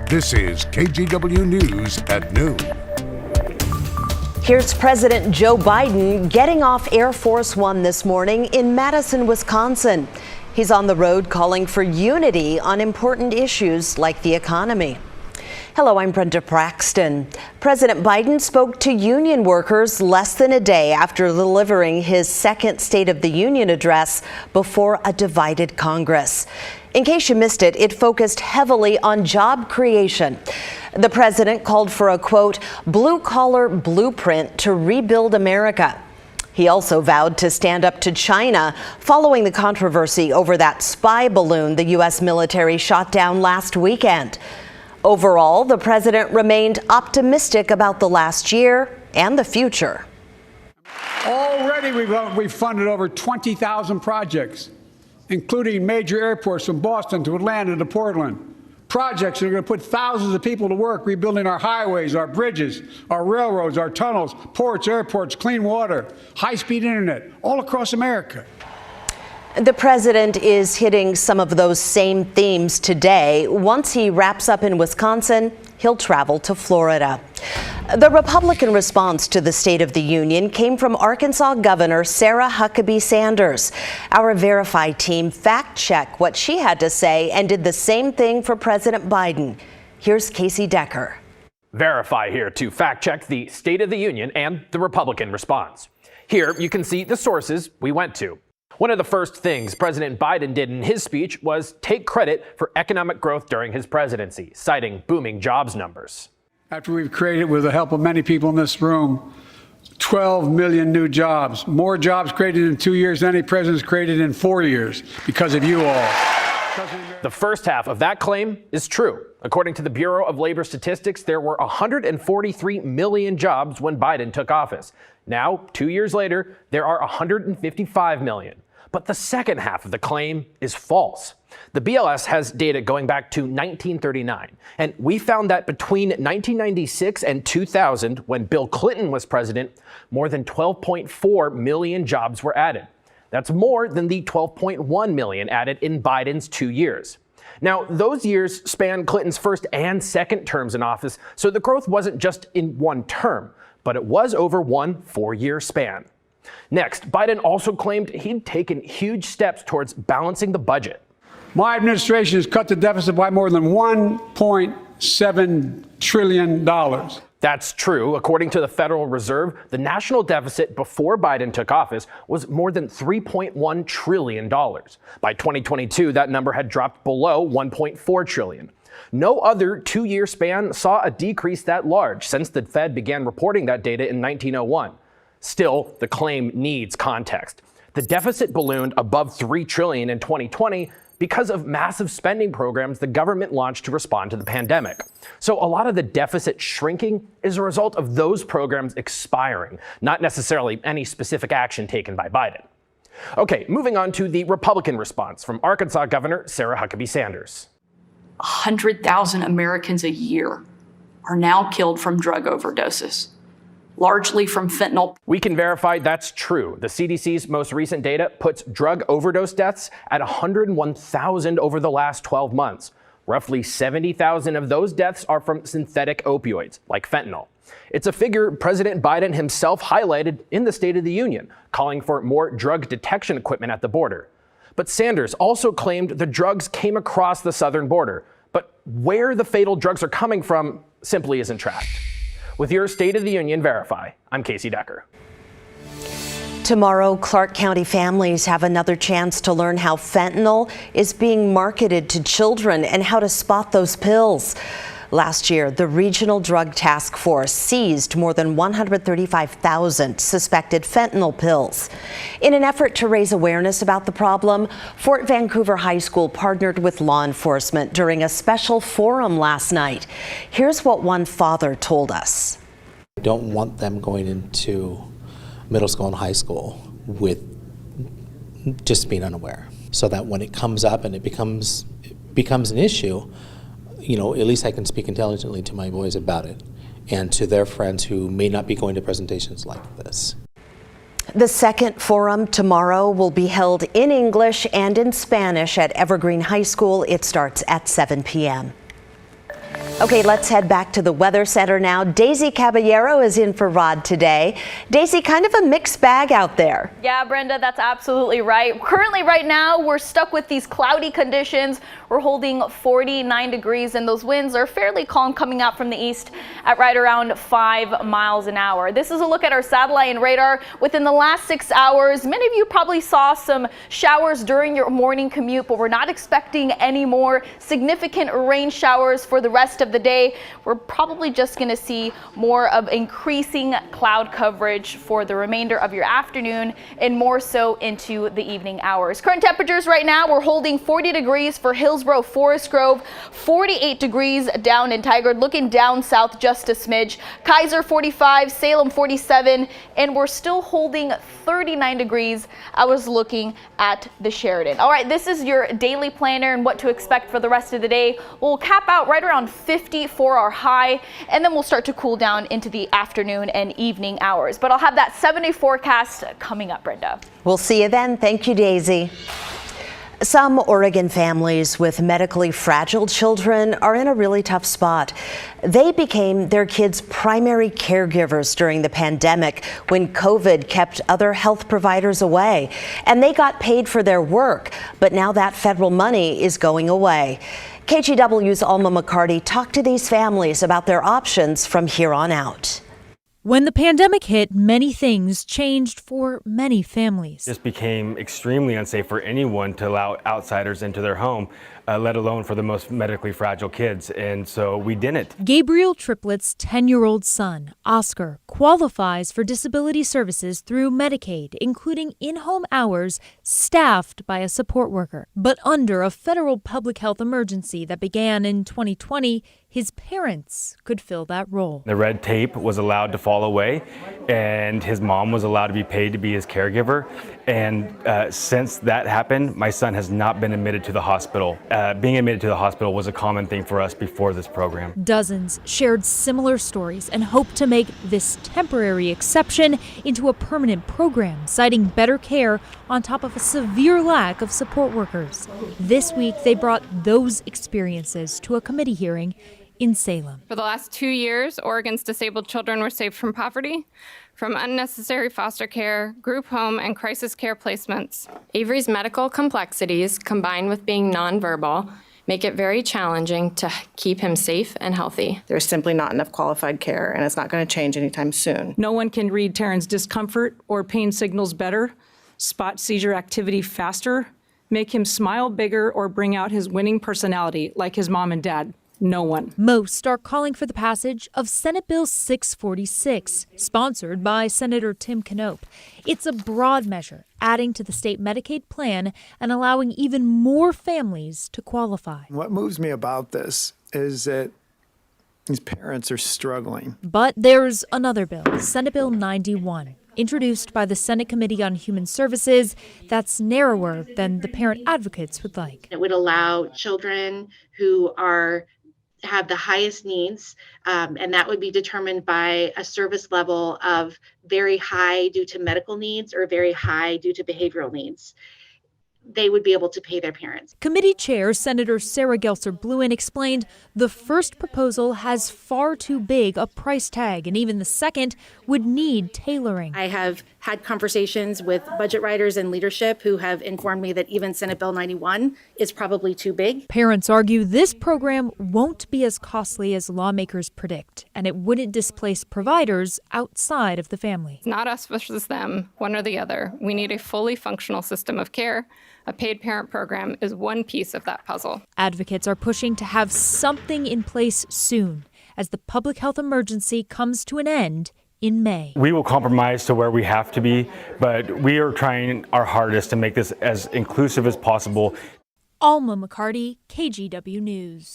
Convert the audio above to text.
This is KGW News at noon. Here's President Joe Biden getting off Air Force One this morning in Madison, Wisconsin. He's on the road calling for unity on important issues like the economy. Hello, I'm Brenda Braxton. President Biden spoke to union workers less than a day after delivering his second State of the Union address before a divided Congress. In case you missed it, it focused heavily on job creation. The president called for a, quote, blue-collar blueprint to rebuild America. He also vowed to stand up to China following the controversy over that spy balloon the U.S. military shot down last weekend. Overall, the president remained optimistic about the last year and the future. Already we've funded over 20,000 projects, including major airports from Boston to Atlanta to Portland. Projects that are going to put thousands of people to work rebuilding our highways, our bridges, our railroads, our tunnels, ports, airports, clean water, high-speed internet, all across America. The president is hitting some of those same themes today. Once he wraps up in Wisconsin, he'll travel to Florida. The Republican response to the State of the Union came from Arkansas Governor Sarah Huckabee Sanders. Our Verify team fact-checked what she had to say and did the same thing for President Biden. Here's Casey Decker. Verify here to fact-check the State of the Union and the Republican response. Here you can see the sources we went to. One of the first things President Biden did in his speech was take credit for economic growth during his presidency, citing booming jobs numbers. After we've created, with the help of many people in this room, 12 million new jobs, more jobs created in 2 years than any president's created in 4 years, because of you all. The first half of that claim is true. According to the Bureau of Labor Statistics, there were 143 million jobs when Biden took office. Now, 2 years later, there are 155 million. But the second half of the claim is false. The BLS has data going back to 1939, and we found that between 1996 and 2000, when Bill Clinton was president, more than 12.4 million jobs were added. That's more than the 12.1 million added in Biden's 2 years. Now, those years span Clinton's first and second terms in office, so the growth wasn't just in one term, but it was over one 4-year span. Next, Biden also claimed he'd taken huge steps towards balancing the budget. My administration has cut the deficit by more than $1.7 trillion. That's true. According to the Federal Reserve, the national deficit before Biden took office was more than $3.1 trillion. By 2022, that number had dropped below $1.4 trillion. No other 2-year span saw a decrease that large since the Fed began reporting that data in 1901. Still, the claim needs context. The deficit ballooned above $3 trillion in 2020 because of massive spending programs the government launched to respond to the pandemic. So a lot of the deficit shrinking is a result of those programs expiring, not necessarily any specific action taken by Biden. Okay, moving on to the Republican response from Arkansas Governor Sarah Huckabee Sanders. 100,000 Americans a year are now killed from drug overdoses, largely from fentanyl. We can verify that's true. The CDC's most recent data puts drug overdose deaths at 101,000 over the last 12 months. Roughly 70,000 of those deaths are from synthetic opioids, like fentanyl. It's a figure President Biden himself highlighted in the State of the Union, calling for more drug detection equipment at the border. But Sanders also claimed the drugs came across the southern border. But where the fatal drugs are coming from simply isn't tracked. With your State of the Union Verify, I'm Casey Decker. Tomorrow, Clark County families have another chance to learn how fentanyl is being marketed to children and how to spot those pills. Last year, the Regional Drug Task Force seized more than 135,000 suspected fentanyl pills. In an effort to raise awareness about the problem, Fort Vancouver High School partnered with law enforcement during a special forum last night. Here's what one father told us. I don't want them going into middle school and high school with just being unaware, so that when it comes up and it becomes an issue, you know, at least I can speak intelligently to my boys about it and to their friends who may not be going to presentations like this. The second forum tomorrow will be held in English and in Spanish at Evergreen High School. It starts at 7 p.m. Okay, let's head back to the Weather Center now. Daisy Caballero is in for Rod today. Daisy, kind of a mixed bag out there. Yeah, Brenda, that's absolutely right. Currently, right now, we're stuck with these cloudy conditions. We're holding 49 degrees, and those winds are fairly calm coming out from the east at right around 5 miles an hour. This is a look at our satellite and radar. Within the last 6 hours, many of you probably saw some showers during your morning commute, but we're not expecting any more significant rain showers for the rest of the day. We're probably just going to see more of increasing cloud coverage for the remainder of your afternoon and more so into the evening hours. Current temperatures right now, we're holding 40 degrees for Hillsborough, Forest Grove, 48 degrees down in Tigard, looking down south just a smidge. Kaiser 45, Salem 47, and we're still holding 39 degrees. I was looking at the Sheridan. All right, this is your daily planner and what to expect for the rest of the day. We'll cap out right around 50 for our high, and then we'll start to cool down into the afternoon and evening hours. But I'll have that 7-day forecast coming up, Brenda. We'll see you then. Thank you, Daisy. Some Oregon families with medically fragile children are in a really tough spot. They became their kids' primary caregivers during the pandemic when COVID kept other health providers away, and they got paid for their work, but now that federal money is going away. KGW's Alma McCarty talked to these families about their options from here on out. When the pandemic hit, many things changed for many families. It became extremely unsafe for anyone to allow outsiders into their home, let alone for the most medically fragile kids, and so we didn't. Gabriel Triplett's 10-year-old son, Oscar, qualifies for disability services through Medicaid, including in-home hours staffed by a support worker. But under a federal public health emergency that began in 2020, his parents could fill that role. The red tape was allowed to fall away, and his mom was allowed to be paid to be his caregiver. And since that happened, my son has not been admitted to the hospital. Being admitted to the hospital was a common thing for us before this program. Dozens shared similar stories and hoped to make this temporary exception into a permanent program, citing better care on top of a severe lack of support workers. This week, they brought those experiences to a committee hearing in Salem. For the last 2 years, Oregon's disabled children were saved from poverty, from unnecessary foster care, group home, and crisis care placements. Avery's medical complexities, combined with being nonverbal, make it very challenging to keep him safe and healthy. There's simply not enough qualified care, and it's not going to change anytime soon. No one can read Taryn's discomfort or pain signals better, spot seizure activity faster, make him smile bigger, or bring out his winning personality like his mom and dad. No one. Most are calling for the passage of Senate Bill 646, sponsored by Senator Tim Knopp. It's a broad measure, adding to the state Medicaid plan and allowing even more families to qualify. What moves me about this is that these parents are struggling. But there's another bill, Senate Bill 91, introduced by the Senate Committee on Human Services, that's narrower than the parent advocates would like. It would allow children who have the highest needs, and that would be determined by a service level of very high due to medical needs or very high due to behavioral needs. They would be able to pay their parents. Committee Chair Senator Sarah Gelser-Bluen explained the first proposal has far too big a price tag, and even the second would need tailoring. I have had conversations with budget writers and leadership who have informed me that even Senate Bill 91 is probably too big. Parents argue this program won't be as costly as lawmakers predict, and it wouldn't displace providers outside of the family. It's not us versus them, one or the other. We need a fully functional system of care. A paid parent program is one piece of that puzzle. Advocates are pushing to have something in place soon as the public health emergency comes to an end in May. We will compromise to where we have to be, but we are trying our hardest to make this as inclusive as possible. Alma McCarty, KGW News.